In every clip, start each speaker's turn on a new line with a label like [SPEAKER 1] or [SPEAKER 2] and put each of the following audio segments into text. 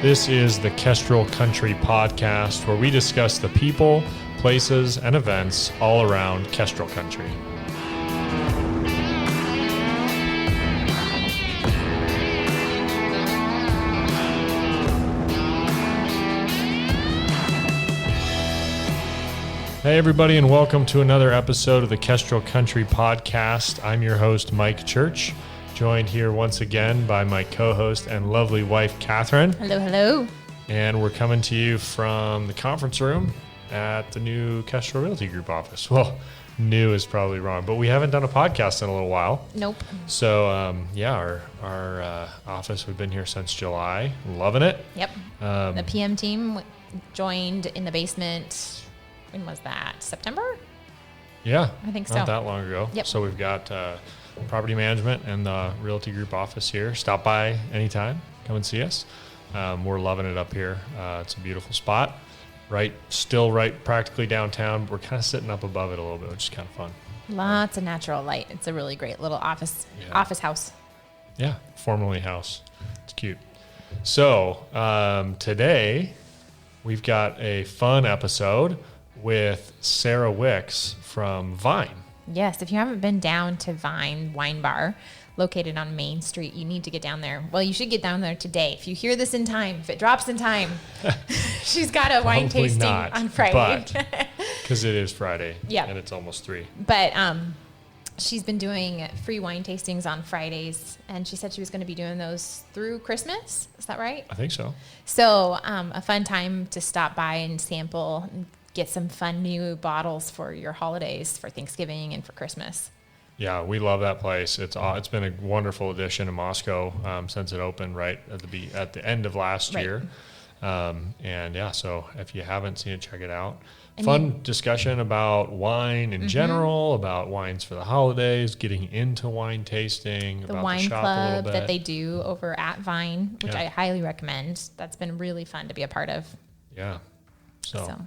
[SPEAKER 1] This is the Kestrel Country Podcast, where we discuss the people, places, and events all around Kestrel Country. Hey everybody, and welcome to another episode of the Kestrel Country Podcast. I'm your host, Mike Church, joined here once again by my co-host and lovely wife, Catherine.
[SPEAKER 2] Hello, hello.
[SPEAKER 1] And we're coming to you from the conference room at the new Kestrel Realty Group office. Well, new is probably wrong, but we haven't done a podcast in a little while.
[SPEAKER 2] Nope.
[SPEAKER 1] So, our office, we've been here since July. Loving it.
[SPEAKER 2] Yep. The PM team joined in the basement. When was that? September?
[SPEAKER 1] Yeah.
[SPEAKER 2] I think so.
[SPEAKER 1] Not that long ago.
[SPEAKER 2] Yep.
[SPEAKER 1] So we've got property management and the Realty Group office here. Stop by anytime. Come and see us. We're loving it up here. It's a beautiful spot. Still right practically downtown. We're kind of sitting up above it a little bit, which is kind of fun.
[SPEAKER 2] Lots of natural light. It's a really great little office house.
[SPEAKER 1] Yeah, formerly house. It's cute. So today we've got a fun episode with Sara Wicks from Vine.
[SPEAKER 2] Yes, if you haven't been down to Vine Wine Bar, located on Main Street, you need to get down there. Well, you should get down there today. If you hear this in time, if it drops in time, she's got a wine tasting on Friday.
[SPEAKER 1] Because it is Friday,
[SPEAKER 2] and
[SPEAKER 1] it's almost 3.
[SPEAKER 2] But she's been doing free wine tastings on Fridays, and she said she was going to be doing those through Christmas. Is that right?
[SPEAKER 1] I think so.
[SPEAKER 2] So a fun time to stop by and sample and get some fun new bottles for your holidays, for Thanksgiving and for Christmas.
[SPEAKER 1] Yeah, we love that place. It's been a wonderful addition to Moscow since it opened right at the end of last year. So if you haven't seen it, check it out. Fun discussion about wine in general, about wines for the holidays, getting into wine tasting,
[SPEAKER 2] the
[SPEAKER 1] about
[SPEAKER 2] wine
[SPEAKER 1] the shop
[SPEAKER 2] club
[SPEAKER 1] a little bit
[SPEAKER 2] that they do over at Vine, which I highly recommend. That's been really fun to be a part of.
[SPEAKER 1] Yeah. So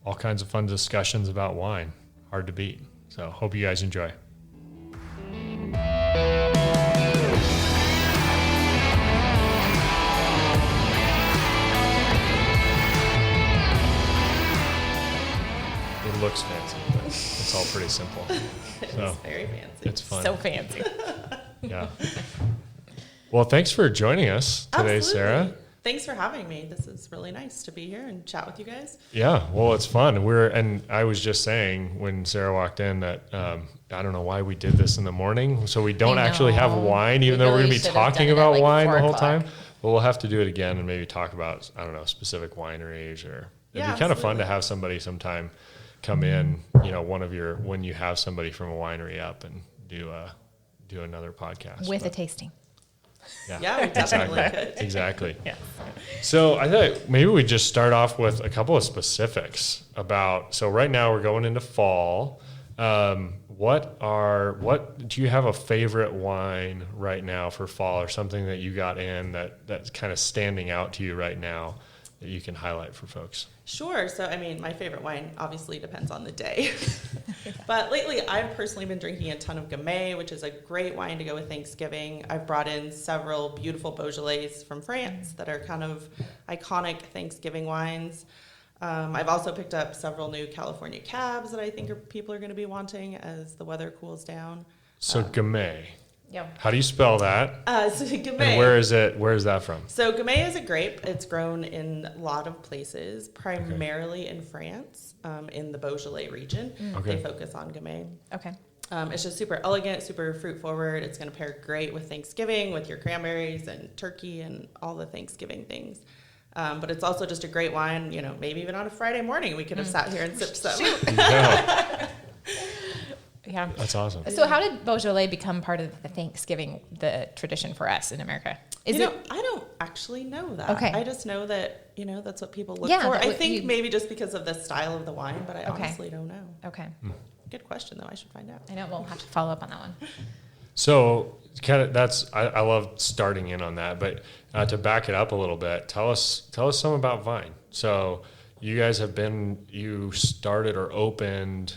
[SPEAKER 1] all kinds of fun discussions about wine. Hard to beat. So hope you guys enjoy. It looks fancy, but it's all pretty simple.
[SPEAKER 3] It's very fancy.
[SPEAKER 1] It's fun.
[SPEAKER 2] So fancy.
[SPEAKER 1] Yeah. Well, thanks for joining us today,
[SPEAKER 3] Absolutely.
[SPEAKER 1] Sara.
[SPEAKER 3] Thanks for having me. This is really nice to be here and chat with you guys.
[SPEAKER 1] Yeah, well, it's fun. And I was just saying when Sara walked in that I don't know why we did this in the morning, so we don't actually have wine, even though we're going to be talking about wine the whole time. But we'll have to do it again and maybe talk about, I don't know, specific wineries, or it'd be kind of fun to have somebody sometime come in, when you have somebody from a winery up and do another podcast
[SPEAKER 2] with a tasting.
[SPEAKER 3] Yeah, we definitely could.
[SPEAKER 1] Exactly.
[SPEAKER 2] Yeah.
[SPEAKER 1] So I thought maybe we just start off with a couple of specifics so right now we're going into fall. What do you have a favorite wine right now for fall, or something that you got in that's kind of standing out to you right now that you can highlight for folks?
[SPEAKER 3] Sure. So, my favorite wine obviously depends on the day. But lately, I've personally been drinking a ton of Gamay, which is a great wine to go with Thanksgiving. I've brought in several beautiful Beaujolais from France that are kind of iconic Thanksgiving wines. I've also picked up several new California cabs that I think people are going to be wanting as the weather cools down.
[SPEAKER 1] So Gamay.
[SPEAKER 2] Yeah.
[SPEAKER 1] How do you spell that?
[SPEAKER 3] So Gamay.
[SPEAKER 1] And where is it? Where is that from?
[SPEAKER 3] So Gamay is a grape. It's grown in a lot of places, primarily in France, in the Beaujolais region.
[SPEAKER 1] Okay.
[SPEAKER 3] They focus on Gamay.
[SPEAKER 2] Okay.
[SPEAKER 3] It's just super elegant, super fruit forward. It's going to pair great with Thanksgiving, with your cranberries and turkey and all the Thanksgiving things. But it's also just a great wine. Maybe even on a Friday morning we could have sat here and sipped some.
[SPEAKER 2] Yeah.
[SPEAKER 1] That's awesome.
[SPEAKER 2] So how did Beaujolais become part of the Thanksgiving, the tradition for us in America?
[SPEAKER 3] I don't actually know that.
[SPEAKER 2] Okay.
[SPEAKER 3] I just know that, that's what people look for. I think maybe just because of the style of the wine, but I honestly don't know.
[SPEAKER 2] Okay.
[SPEAKER 3] Good question, though. I should find out.
[SPEAKER 2] I know. We'll have to follow up on that one.
[SPEAKER 1] So I love starting in on that, but to back it up a little bit, tell us some about Vine. So you guys you started or opened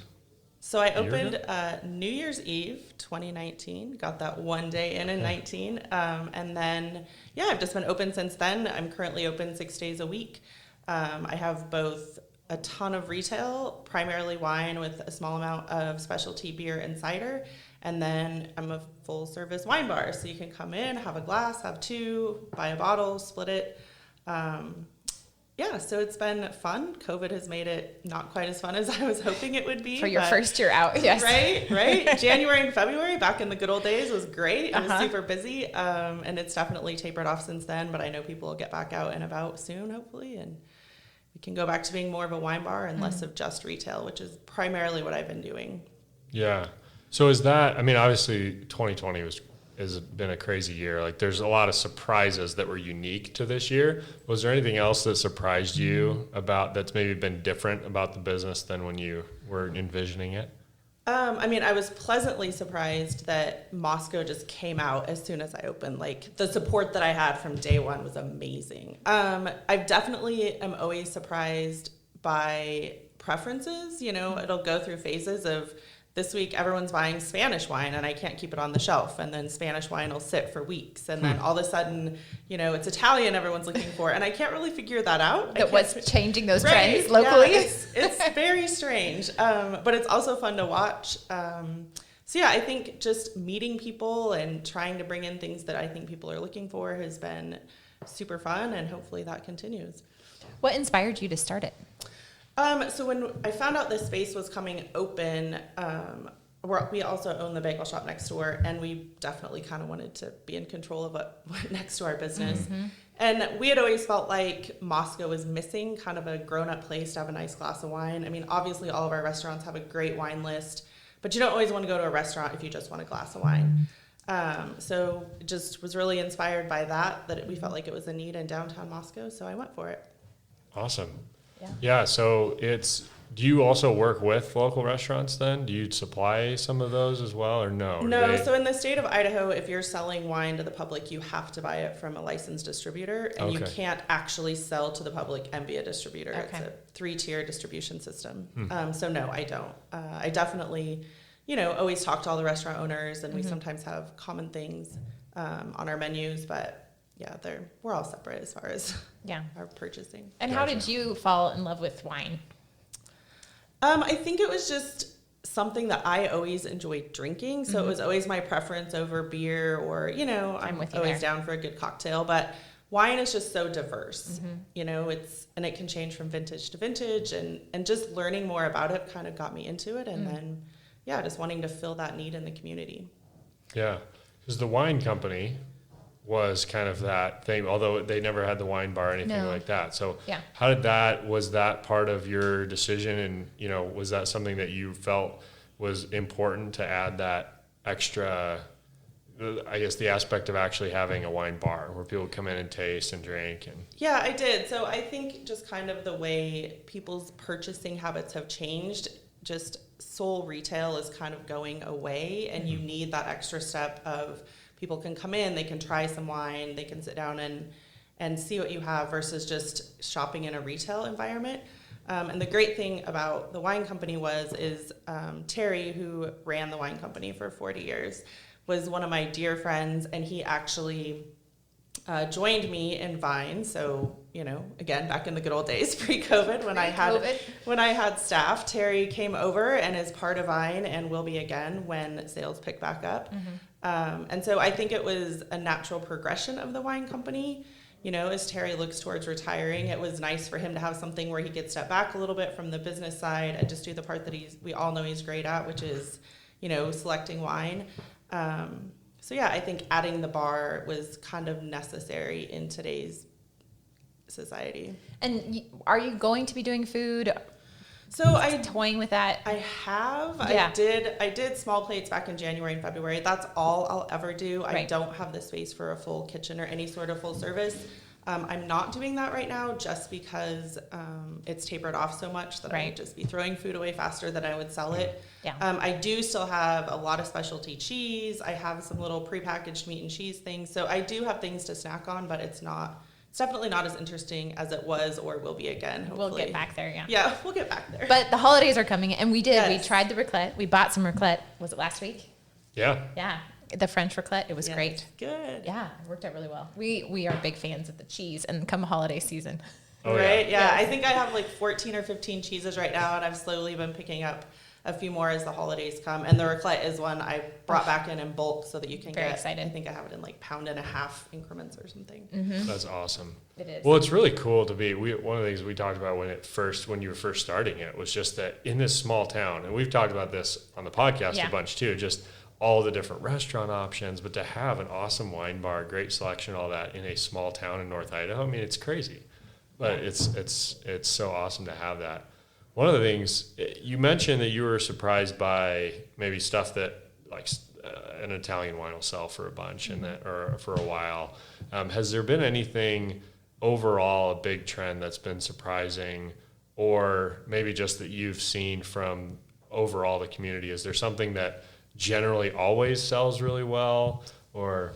[SPEAKER 3] So I opened New Year's Eve 2019, got that one day in 19. And then, I've just been open since then. I'm currently open 6 days a week. I have both a ton of retail, primarily wine with a small amount of specialty beer and cider. And then I'm a full service wine bar. So you can come in, have a glass, have two, buy a bottle, split it. So it's been fun. COVID has made it not quite as fun as I was hoping it would be.
[SPEAKER 2] For your first year out, yes.
[SPEAKER 3] Right. January and February, back in the good old days, was great. It was super busy. And it's definitely tapered off since then. But I know people will get back out and about soon, hopefully. And we can go back to being more of a wine bar and less of just retail, which is primarily what I've been doing.
[SPEAKER 1] Yeah. So is that, I mean, obviously 2020 has been a crazy year. Like there's a lot of surprises that were unique to this year. Was there anything else that surprised you about that's maybe been different about the business than when you were envisioning it?
[SPEAKER 3] I was pleasantly surprised that Moscow just came out as soon as I opened. Like the support that I had from day one was amazing. I definitely am always surprised by preferences. It'll go through phases of this week everyone's buying Spanish wine and I can't keep it on the shelf, and then Spanish wine will sit for weeks, and then all of a sudden it's Italian everyone's looking for, and I can't really figure that out.
[SPEAKER 2] That was changing those trends locally.
[SPEAKER 3] Yeah, it's very strange, but it's also fun to watch. I think just meeting people and trying to bring in things that I think people are looking for has been super fun, and hopefully that continues.
[SPEAKER 2] What inspired you to start it?
[SPEAKER 3] So when I found out this space was coming open, we also own the bagel shop next door, and we definitely kind of wanted to be in control of what went next to our business. Mm-hmm. And we had always felt like Moscow was missing kind of a grown-up place to have a nice glass of wine. I mean, obviously all of our restaurants have a great wine list, but you don't always want to go to a restaurant if you just want a glass of wine. So just was really inspired by that we felt like it was a need in downtown Moscow, so I went for it.
[SPEAKER 1] Awesome. Yeah. So do you also work with local restaurants then? Do you supply some of those as well, or no?
[SPEAKER 3] No. So in the state of Idaho, if you're selling wine to the public, you have to buy it from a licensed distributor, and you can't actually sell to the public and be a distributor. Okay. It's a 3-tier distribution system. So no, I don't. I definitely, always talk to all the restaurant owners, and we sometimes have common things on our menus, but we're all separate as far as our purchasing.
[SPEAKER 2] And how did you fall in love with wine?
[SPEAKER 3] I think it was just something that I always enjoyed drinking. So it was always my preference over beer, or, I'm always down for a good cocktail. But wine is just so diverse. And it can change from vintage to vintage. And just learning more about it kind of got me into it. And then, just wanting to fill that need in the community. Yeah.
[SPEAKER 1] Because the wine company was kind of that thing, although they never had the wine bar or anything like that. So was that part of your decision? And, was that something that you felt was important to add that extra, I guess, the aspect of actually having a wine bar where people come in and taste and drink?
[SPEAKER 3] Yeah, I did. So I think just kind of the way people's purchasing habits have changed, just sole retail is kind of going away, and you need that extra step of people can come in, they can try some wine, they can sit down and see what you have versus just shopping in a retail environment. And the great thing about the wine company is Terry, who ran the wine company for 40 years, was one of my dear friends, and he actually joined me in Vine. So, again, back in the good old days, pre-COVID, when I had staff, Terry came over and is part of Vine and will be again when sales pick back up. And so I think it was a natural progression of the wine company. As Terry looks towards retiring, it was nice for him to have something where he could step back a little bit from the business side and just do the part that we all know he's great at, which is, selecting wine. I think adding the bar was kind of necessary in today's society.
[SPEAKER 2] And are you going to be doing food?
[SPEAKER 3] So
[SPEAKER 2] toying with that.
[SPEAKER 3] I have. Yeah. I did small plates back in January and February. That's all I'll ever do. Right. I don't have the space for a full kitchen or any sort of full service. I'm not doing that right now just because it's tapered off so much that I would just be throwing food away faster than I would sell it. Yeah. I do still have a lot of specialty cheese. I have some little prepackaged meat and cheese things. So I do have things to snack on, but it's not it's definitely not as interesting as it was or will be again, hopefully.
[SPEAKER 2] We'll get back there, yeah.
[SPEAKER 3] Yeah, we'll get back there.
[SPEAKER 2] But the holidays are coming, and we did.
[SPEAKER 3] Yes.
[SPEAKER 2] We tried the raclette. We bought some raclette. Was it last week?
[SPEAKER 1] Yeah.
[SPEAKER 2] Yeah. The French raclette. It was
[SPEAKER 3] Yes,
[SPEAKER 2] great.
[SPEAKER 3] good.
[SPEAKER 2] Yeah, it worked out really well. We are big fans of the cheese, and come holiday season.
[SPEAKER 1] Oh,
[SPEAKER 3] right?
[SPEAKER 1] yeah.
[SPEAKER 3] Yeah, I think I have like 14 or 15 cheeses right now, and I've slowly been picking up a few more as the holidays come. And the raclette is one I brought back in bulk so that you can
[SPEAKER 2] Very
[SPEAKER 3] get.
[SPEAKER 2] excited.
[SPEAKER 3] I think I have it in like 1.5 pound increments or something.
[SPEAKER 1] That's awesome.
[SPEAKER 2] It is.
[SPEAKER 1] Well, it's really cool to be. One of the things we talked about when you were first starting it was just that in this small town, and we've talked about this on the podcast
[SPEAKER 2] Yeah.
[SPEAKER 1] a bunch too. Just all the different restaurant options, but to have an awesome wine bar, great selection, all that in a small town in North Idaho. I mean, it's crazy, but it's so awesome to have that. One of the things you mentioned that you were surprised by maybe stuff that like an Italian wine will sell for a bunch and that or for a while. Has there been anything overall, a big trend that's been surprising, or maybe just that you've seen from overall the community? Is there something that generally always sells really well, or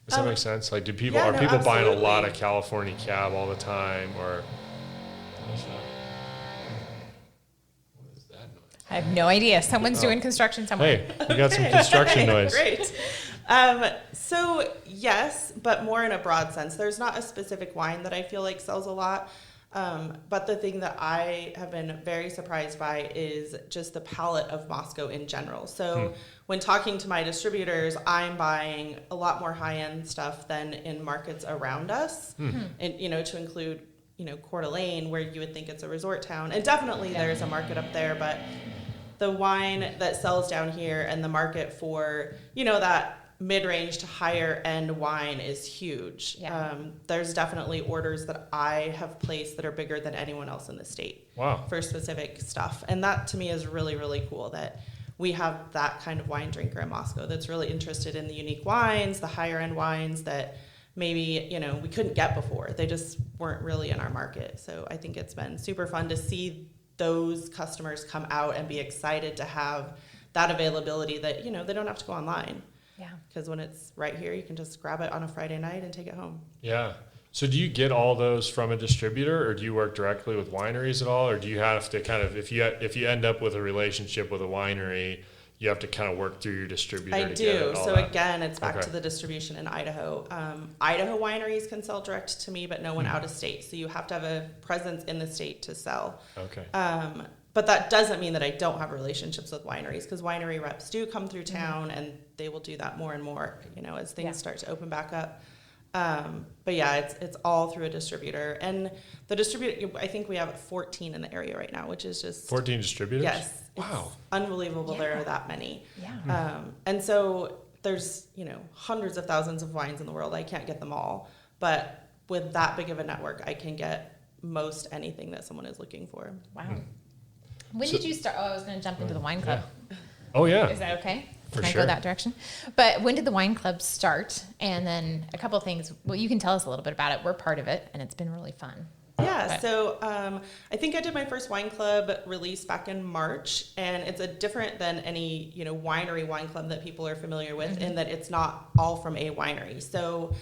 [SPEAKER 1] does that make sense? Like, are people buying a lot of California Cab all the time, or?
[SPEAKER 2] I have no idea. Someone's doing construction somewhere.
[SPEAKER 1] Hey, we got some construction noise.
[SPEAKER 3] Great. So yes, but more in a broad sense. There's not a specific wine that I feel like sells a lot. But the thing that I have been very surprised by is just the palette of Moscow in general. So when talking to my distributors, I'm buying a lot more high-end stuff than in markets around us. And, to include, Coeur d'Alene, where you would think it's a resort town. And definitely there's a market up there, but the wine that sells down here and the market for, that mid-range to higher end wine is huge.
[SPEAKER 2] Yeah.
[SPEAKER 3] There's definitely orders that I have placed that are bigger than anyone else in the state.
[SPEAKER 1] Wow.
[SPEAKER 3] For specific stuff. And that to me is really, really cool that we have that kind of wine drinker in Moscow that's really interested in the unique wines, the higher end wines that maybe, we couldn't get before. They just weren't really in our market. So I think it's been super fun to see those customers come out and be excited to have that availability that, they don't have to go online.
[SPEAKER 2] Yeah.
[SPEAKER 3] Because when it's right here, you can just grab it on a Friday night and take it home.
[SPEAKER 1] Yeah. So do you get all those from a distributor, or do you work directly with wineries at all, or do you have to kind of, if you end up with a relationship with a winery, you have to kind of work through your distributor?
[SPEAKER 3] I
[SPEAKER 1] to
[SPEAKER 3] do.
[SPEAKER 1] Get it, all
[SPEAKER 3] So
[SPEAKER 1] that?
[SPEAKER 3] again, it's back
[SPEAKER 1] Okay.
[SPEAKER 3] to the distribution in Idaho. Idaho wineries can sell direct to me, but no one out of state. So you have to have a presence in the state to sell.
[SPEAKER 1] Okay.
[SPEAKER 3] But that doesn't mean that I don't have relationships with wineries, because winery reps do come through town and they will do that more and more, as things start to open back up. But yeah, it's all through a distributor. And the distributor, I think we have 14 in the area right now, which is just
[SPEAKER 1] 14 distributors?
[SPEAKER 3] Yes.
[SPEAKER 1] Wow.
[SPEAKER 3] It's unbelievable there are that many.
[SPEAKER 2] Yeah.
[SPEAKER 3] And so there's, hundreds of thousands of wines in the world. I can't get them all. But with that big of a network, I can get most anything that someone is looking for.
[SPEAKER 2] Wow. When did you start? Oh, I was going to jump into the wine club.
[SPEAKER 1] Yeah. Oh, yeah.
[SPEAKER 2] Is that okay?
[SPEAKER 1] For
[SPEAKER 2] Can I
[SPEAKER 1] sure.
[SPEAKER 2] go that direction? But when did the wine club start? And then a couple of things. Well, you can tell us a little bit about it. We're part of it, and it's been really fun.
[SPEAKER 3] Yeah,
[SPEAKER 2] Okay.
[SPEAKER 3] so I think I did my first wine club release back in March, and it's a different than any winery wine club that people are familiar with, in that it's not all from a winery. So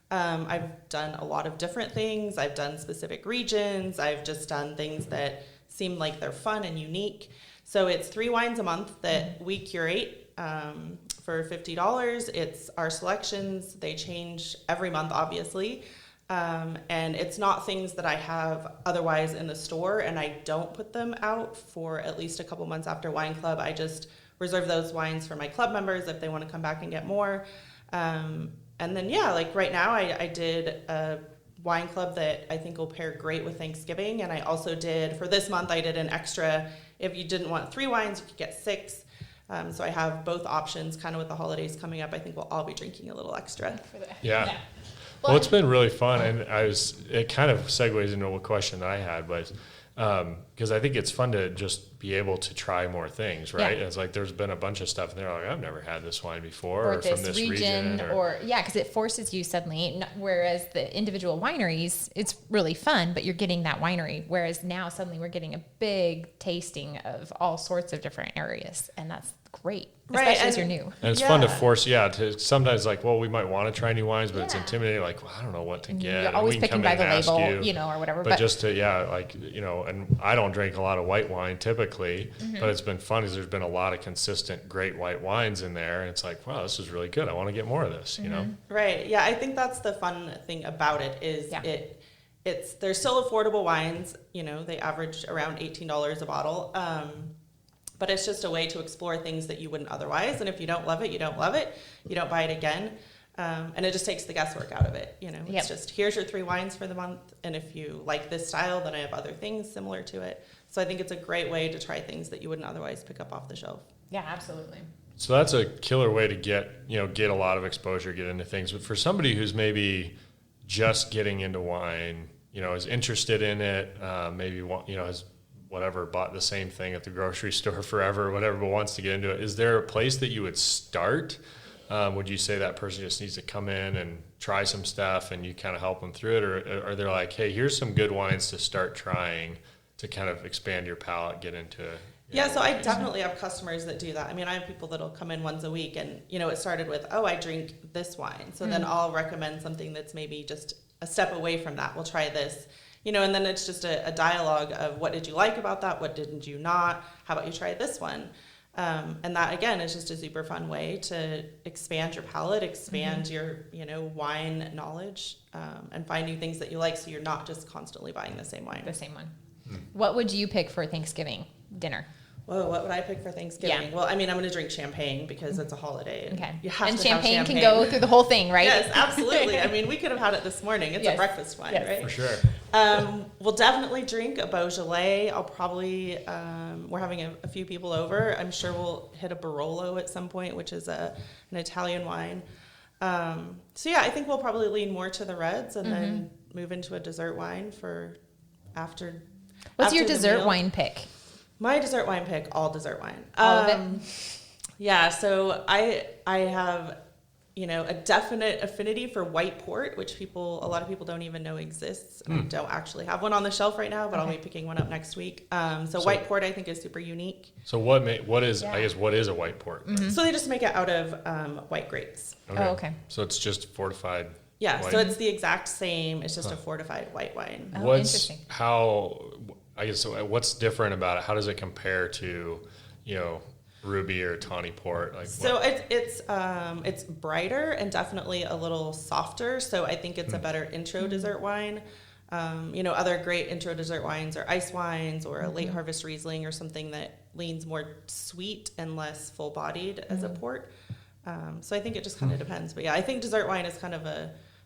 [SPEAKER 3] I've done a lot of different things. I've done specific regions. I've just done things that seem like they're fun and unique. So it's 3 wines a month that we curate for $50. It's our selections. They change every month, obviously. And it's not things that I have otherwise in the store, and I don't put them out for at least a couple months after wine club. I just reserve those wines for my club members if they want to come back and get more. And then, like right now I did a wine club that I think will pair great with Thanksgiving. And I also did, for this month, I did an extra, if you didn't want 3 wines, you could get 6. So I have both options kind of with the holidays coming up. I think we'll all be drinking a little extra.
[SPEAKER 1] Yeah. Well, it's been really fun, and it kind of segues into a question that I had, but because I think it's fun to just be able to try more things, right?
[SPEAKER 2] Yeah.
[SPEAKER 1] It's like there's been a bunch of stuff, and they're like, I've never had this wine before,
[SPEAKER 2] Or
[SPEAKER 1] or
[SPEAKER 2] this
[SPEAKER 1] from this
[SPEAKER 2] region, because it forces you suddenly, whereas the individual wineries, it's really fun, but you're getting that winery, whereas now suddenly we're getting a big tasting of all sorts of different areas, and that's great,
[SPEAKER 3] Right,
[SPEAKER 2] especially as you're new.
[SPEAKER 1] And it's fun to force, to sometimes like, well, we might want to try new wines, but it's intimidating. Like, well, I don't know what to get.
[SPEAKER 2] You're always
[SPEAKER 1] and we can
[SPEAKER 2] picking by
[SPEAKER 1] come
[SPEAKER 2] the
[SPEAKER 1] in and
[SPEAKER 2] label,
[SPEAKER 1] ask you,
[SPEAKER 2] or whatever.
[SPEAKER 1] But just to, and I don't drink a lot of white wine typically, but it's been fun because there's been a lot of consistent, great white wines in there. And it's like, wow, this is really good. I want to get more of this, you know?
[SPEAKER 3] Right. Yeah. I think that's the fun thing about it is they're still affordable wines. They average around $18 a bottle. But it's just a way to explore things that you wouldn't otherwise. And if you don't love it, you don't love it. You don't buy it again. And it just takes the guesswork out of it. It's just, here's your 3 wines for the month. And if you like this style, then I have other things similar to it. So I think it's a great way to try things that you wouldn't otherwise pick up off the shelf.
[SPEAKER 2] Yeah, absolutely.
[SPEAKER 1] So that's a killer way to get a lot of exposure, get into things. But for somebody who's maybe just getting into wine, is interested in it, maybe has bought the same thing at the grocery store forever or whatever, but wants to get into it. Is there a place that you would start? Would you say that person just needs to come in and try some stuff and you kind of help them through it? Or are they like, hey, here's some good wines to start trying to kind of expand your palate, get into it?
[SPEAKER 3] Yeah, so I definitely have customers that do that. I mean, I have people that'll come in once a week and, it started with, I drink this wine. So then I'll recommend something that's maybe just a step away from that. We'll try this. And then it's just a dialogue of what did you like about that? What didn't you not? How about you try this one? And that, again, is just a super fun way to expand your palate, expand your, wine knowledge, and find new things that you like so you're not just constantly buying the same wine.
[SPEAKER 2] The same one. What would you pick for Thanksgiving dinner?
[SPEAKER 3] Whoa, what would I pick for Thanksgiving?
[SPEAKER 2] Yeah.
[SPEAKER 3] Well, I mean, I'm going to drink champagne because it's a holiday. And
[SPEAKER 2] okay.
[SPEAKER 3] You have
[SPEAKER 2] and
[SPEAKER 3] to have
[SPEAKER 2] champagne can go through the whole thing, right?
[SPEAKER 3] Yes, absolutely. I mean, we could have had it this morning. It's a breakfast wine, right?
[SPEAKER 1] For sure.
[SPEAKER 3] We'll definitely drink a Beaujolais. I'll probably, we're having a few people over. I'm sure we'll hit a Barolo at some point, which is an Italian wine. I think we'll probably lean more to the reds and then move into a dessert wine for after.
[SPEAKER 2] What's your
[SPEAKER 3] the
[SPEAKER 2] dessert
[SPEAKER 3] meal.
[SPEAKER 2] wine pick?
[SPEAKER 3] My dessert wine pick, all dessert wine.
[SPEAKER 2] All of it?
[SPEAKER 3] Yeah, so I have, a definite affinity for white port, which a lot of people don't even know exists. I don't actually have one on the shelf right now, but I'll be picking one up next week. So white port I think is super unique.
[SPEAKER 1] So what is a white port?
[SPEAKER 3] So they just make it out of white grapes.
[SPEAKER 1] Okay.
[SPEAKER 2] Oh, okay.
[SPEAKER 1] So it's just fortified.
[SPEAKER 3] Yeah,
[SPEAKER 1] white.
[SPEAKER 3] so it's the exact same. It's just a fortified white wine.
[SPEAKER 2] Oh, interesting.
[SPEAKER 1] What's different about it? How does it compare to, Ruby or Tawny Port?
[SPEAKER 3] It's brighter and definitely a little softer. So I think it's a better intro dessert wine. Other great intro dessert wines are ice wines or a late harvest Riesling or something that leans more sweet and less full bodied as a port. So I think it just kind of depends. But yeah, I think dessert wine is kind of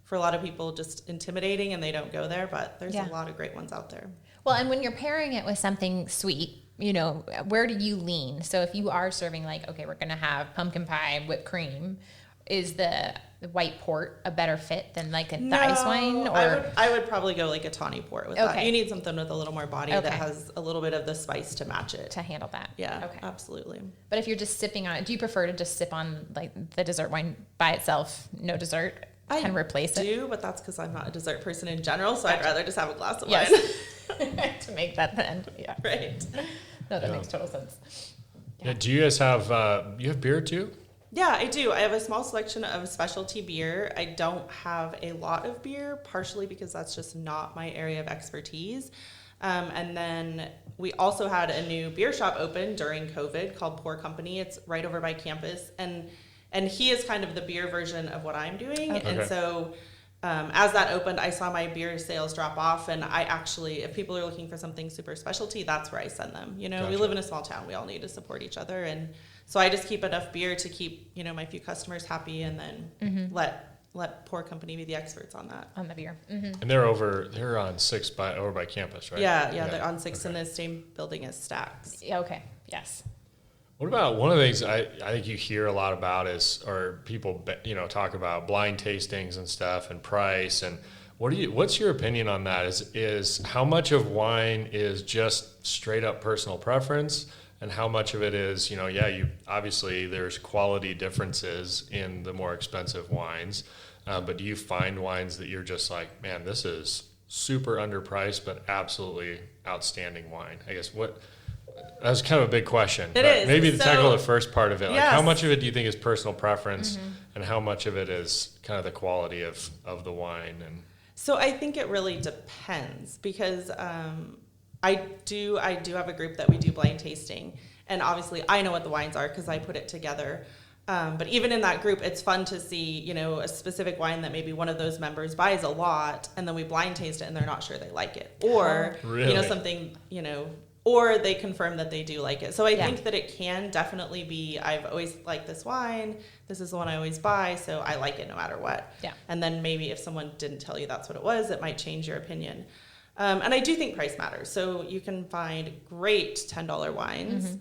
[SPEAKER 3] for a lot of people just intimidating and they don't go there, but there's a lot of great ones out there.
[SPEAKER 2] Well, and when you're pairing it with something sweet, where do you lean? So if you are serving we're going to have pumpkin pie, whipped cream, is the white port a better fit than the ice wine? Or
[SPEAKER 3] I would probably go like a tawny port with that. You need something with a little more body that has a little bit of the spice to match it.
[SPEAKER 2] To handle that.
[SPEAKER 3] Yeah,
[SPEAKER 2] okay.
[SPEAKER 3] Absolutely.
[SPEAKER 2] But if you're just sipping on it, do you prefer to just sip on the dessert wine by itself, no dessert? Kind of replace it?
[SPEAKER 3] I do, but that's because I'm not a dessert person in general, so I'd rather just have a glass of wine.
[SPEAKER 2] To make that the end. Yeah.
[SPEAKER 3] Right.
[SPEAKER 2] No, that makes total sense.
[SPEAKER 1] Yeah. Do you guys have you have beer too?
[SPEAKER 3] Yeah, I do. I have a small selection of specialty beer. I don't have a lot of beer, partially because that's just not my area of expertise. And then we also had a new beer shop open during COVID called Pour Company. It's right over by campus. And he is kind of the beer version of what I'm doing. Okay. And so as that opened, I saw my beer sales drop off. And I actually, if people are looking for something super specialty, that's where I send them. Gotcha. We live in a small town. We all need to support each other. And so I just keep enough beer to keep, my few customers happy and then let Pour Company be the experts on that.
[SPEAKER 2] On the beer. Mm-hmm.
[SPEAKER 1] And they're on 6 over by campus, right?
[SPEAKER 3] Yeah, they're on 6 in the same building as Stacks.
[SPEAKER 2] Yeah, okay. Yes.
[SPEAKER 1] What about one of the things I think you hear a lot about or people talk about blind tastings and stuff and price and what's your opinion on that? Is how much of wine is just straight up personal preference and how much of it is you obviously there's quality differences in the more expensive wines, but do you find wines that you're just like, man, this is super underpriced but absolutely outstanding wine? I guess that was kind of a big question.
[SPEAKER 3] It is.
[SPEAKER 1] Maybe to
[SPEAKER 3] So,
[SPEAKER 1] tackle the first part of it. Like,
[SPEAKER 3] yes.
[SPEAKER 1] how much of it do you think is personal preference, and how much of it is kind of the quality of the wine? And
[SPEAKER 3] So I think it really depends, because I do have a group that we do blind tasting, and obviously I know what the wines are because I put it together. But even in that group, it's fun to see, a specific wine that maybe one of those members buys a lot, and then we blind taste it and they're not sure they like it. Or,
[SPEAKER 1] Really?
[SPEAKER 3] something, or they confirm that they do like it. So I think that it can definitely be, I've always liked this wine, this is the one I always buy, so I like it no matter what.
[SPEAKER 2] Yeah.
[SPEAKER 3] And then maybe if someone didn't tell you that's what it was, it might change your opinion. And I do think price matters. So you can find great $10 wines.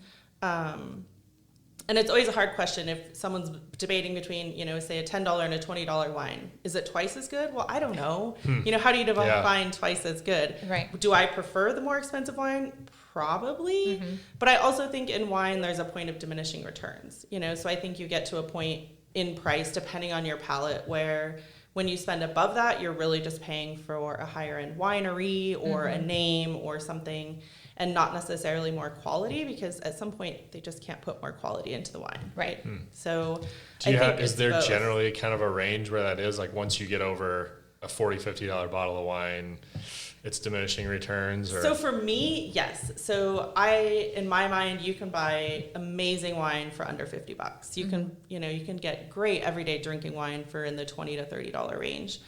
[SPEAKER 3] And it's always a hard question if someone's debating between, say a $10 and a $20 wine. Is it twice as good? Well, I don't know. How do you define twice as good?
[SPEAKER 2] Right.
[SPEAKER 3] Do I prefer the more expensive wine? Probably. But I also think in wine, there's a point of diminishing returns, so I think you get to a point in price, depending on your palate, where when you spend above that, you're really just paying for a higher end winery or a name or something, and not necessarily more quality, because at some point they just can't put more quality into the wine. Right. So
[SPEAKER 1] is there generally kind of a range where that is? Like, once you get over a $40, $50 bottle of wine, it's diminishing returns? Or?
[SPEAKER 3] So for me, yes. So in my mind, you can buy amazing wine for under $50. You can, you can get great everyday drinking wine for in the $20 to $30 range.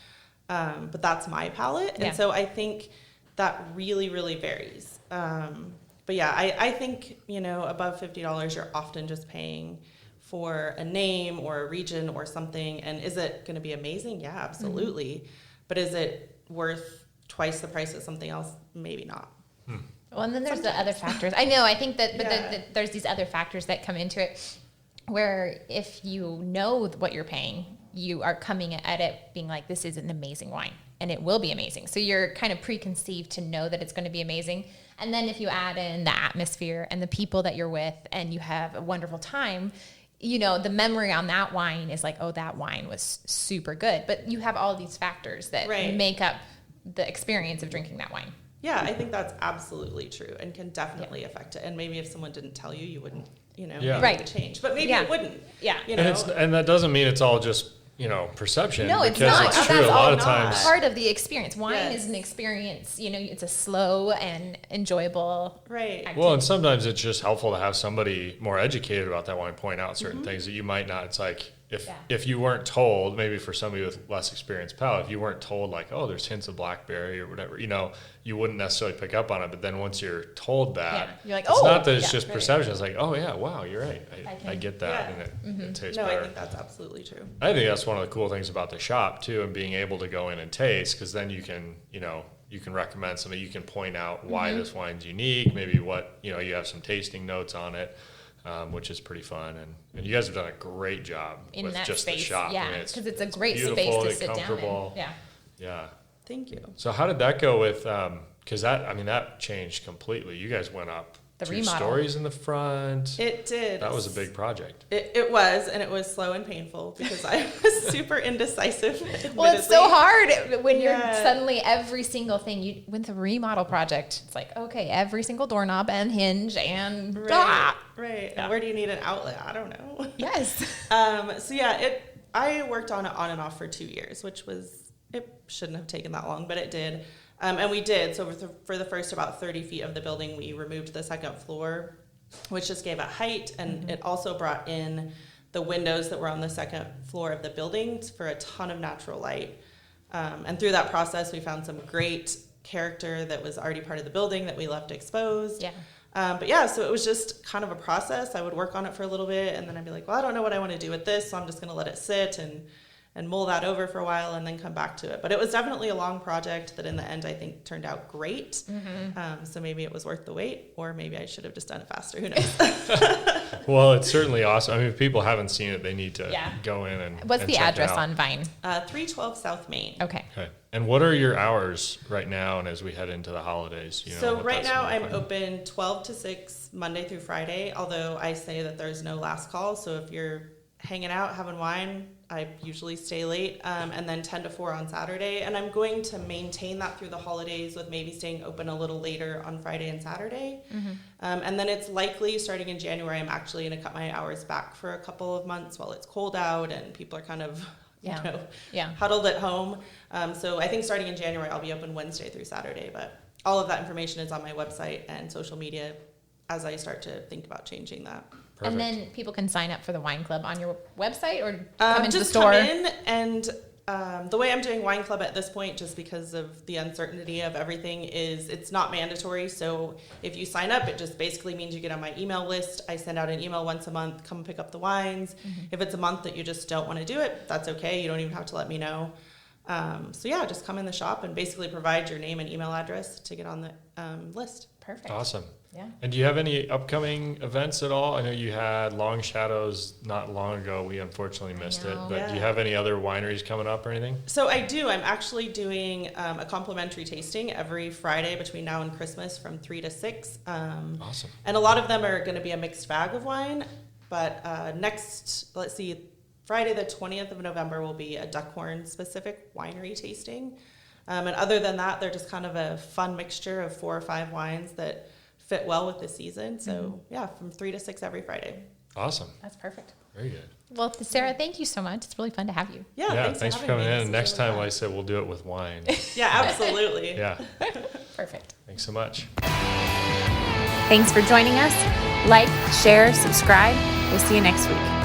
[SPEAKER 3] But that's my palate. And so I think that really, really varies. But yeah, I think, above $50, you're often just paying for a name or a region or something. And is it going to be amazing? Yeah, absolutely. But is it worth twice the price of something else? Maybe not.
[SPEAKER 2] Well, and then there's the other factors. I know, I think that, but there's these other factors that come into it, where if you know what you're paying, you are coming at it being like, this is an amazing wine, and it will be amazing. So you're kind of preconceived to know that it's going to be amazing. And then if you add in the atmosphere and the people that you're with, and you have a wonderful time, the memory on that wine is like, oh, that wine was super good. But you have all these factors that make up the experience of drinking that wine.
[SPEAKER 3] Yeah, I think that's absolutely true, and can definitely affect it. And maybe if someone didn't tell you, you wouldn't, maybe it would change. But maybe it wouldn't. Yeah.
[SPEAKER 1] And that doesn't mean it's all just, perception.
[SPEAKER 2] No, it's
[SPEAKER 1] because
[SPEAKER 2] not.
[SPEAKER 1] it's true. A lot of times,
[SPEAKER 2] part of the experience. Wine is an experience. It's a slow and enjoyable activity.
[SPEAKER 1] Well, and sometimes it's just helpful to have somebody more educated about that wine point out certain things that you might not. It's like if you weren't told, maybe for somebody with less experienced palate, if you weren't told like, oh, there's hints of blackberry or whatever, you wouldn't necessarily pick up on it. But then once you're told that,
[SPEAKER 2] you're like,
[SPEAKER 1] it's not that it's just perception. It's like, oh yeah, wow, you're right. I get that, and it tastes better.
[SPEAKER 3] I think that's absolutely true.
[SPEAKER 1] I think that's one of the cool things about the shop too, and being able to go in and taste, because then you can, you can recommend something. You can point out why this wine's unique. Maybe what you have some tasting notes on it. Which is pretty fun, and you guys have done a great job
[SPEAKER 2] in
[SPEAKER 1] with
[SPEAKER 2] that
[SPEAKER 1] just
[SPEAKER 2] space.
[SPEAKER 1] the shop.
[SPEAKER 2] Yeah, because it's a great space to sit down in.
[SPEAKER 1] Yeah.
[SPEAKER 3] Thank you.
[SPEAKER 1] So how did that go with? Because that changed completely. You guys went up
[SPEAKER 2] the
[SPEAKER 1] 2
[SPEAKER 2] remodel.
[SPEAKER 1] Stories in the front.
[SPEAKER 3] It did.
[SPEAKER 1] That was a big project.
[SPEAKER 3] It was, and it was slow and painful because I was super indecisive.
[SPEAKER 2] Well, it's so hard when you're suddenly every single thing with the remodel project. It's like, okay, every single doorknob and hinge and
[SPEAKER 3] right. And where do you need an outlet? I don't know.
[SPEAKER 2] Yes.
[SPEAKER 3] I worked on it on and off for 2 years, it shouldn't have taken that long, but it did. And we did. So for the first about 30 feet of the building, we removed the second floor, which just gave it height. And it also brought in the windows that were on the second floor of the building for a ton of natural light. And through that process, we found some great character that was already part of the building that we left exposed. Yeah. So it was just kind of a process. I would work on it for a little bit, and then I'd be like, well, I don't know what I want to do with this, so I'm just going to let it sit and mull that over for a while and then come back to it. But it was definitely a long project that in the end I think turned out great. So maybe it was worth the wait, or maybe I should have just done it faster. Who knows?
[SPEAKER 1] Well, it's certainly awesome. I mean, if people haven't seen it, they need to go in and
[SPEAKER 2] What's the address on Vine?
[SPEAKER 3] 312 South Main.
[SPEAKER 2] Okay.
[SPEAKER 1] And what are your hours right now and as we head into the holidays?
[SPEAKER 3] So right now I'm open 12 to 6 Monday through Friday, although I say that there's no last call. So if you're hanging out, having wine, I usually stay late, and then 10 to 4 on Saturday. And I'm going to maintain that through the holidays with maybe staying open a little later on Friday and Saturday. And then it's likely starting in January, I'm actually going to cut my hours back for a couple of months while it's cold out and people are kind of, huddled at home. So I think starting in January, I'll be open Wednesday through Saturday. But all of that information is on my website and social media as I start to think about changing that.
[SPEAKER 1] Perfect.
[SPEAKER 2] And then people can sign up for the wine club on your website or come into the store?
[SPEAKER 3] Just come in, and the way I'm doing wine club at this point, just because of the uncertainty of everything, is it's not mandatory. So if you sign up, it just basically means you get on my email list. I send out an email once a month, come pick up the wines. If it's a month that you just don't want to do it, that's okay. You don't even have to let me know. So yeah, just come in the shop and basically provide your name and email address to get on the list.
[SPEAKER 2] Perfect.
[SPEAKER 1] Awesome.
[SPEAKER 2] Yeah.
[SPEAKER 1] And do you have any upcoming events at all? I know you had Long Shadows not long ago. We unfortunately missed it. But do you have any other wineries coming up or anything?
[SPEAKER 3] So I do. I'm actually doing a complimentary tasting every Friday between now and Christmas from 3 to 6.
[SPEAKER 1] Awesome.
[SPEAKER 3] And a lot of them are going to be a mixed bag of wine. But Friday the 20th of November will be a Duckhorn specific winery tasting. And other than that, they're just kind of a fun mixture of 4 or 5 wines that fit well with the season. So from 3 to 6 every Friday.
[SPEAKER 1] Awesome.
[SPEAKER 2] That's perfect.
[SPEAKER 1] Very good.
[SPEAKER 2] Well, Sarah, thank you so much. It's really fun to have you.
[SPEAKER 3] Yeah,
[SPEAKER 1] thanks for coming in. And next time, like I said, we'll do it with wine.
[SPEAKER 3] Yeah, absolutely.
[SPEAKER 1] Yeah.
[SPEAKER 2] Perfect.
[SPEAKER 1] Thanks so much.
[SPEAKER 2] Thanks for joining us. Like, share, subscribe. We'll see you next week.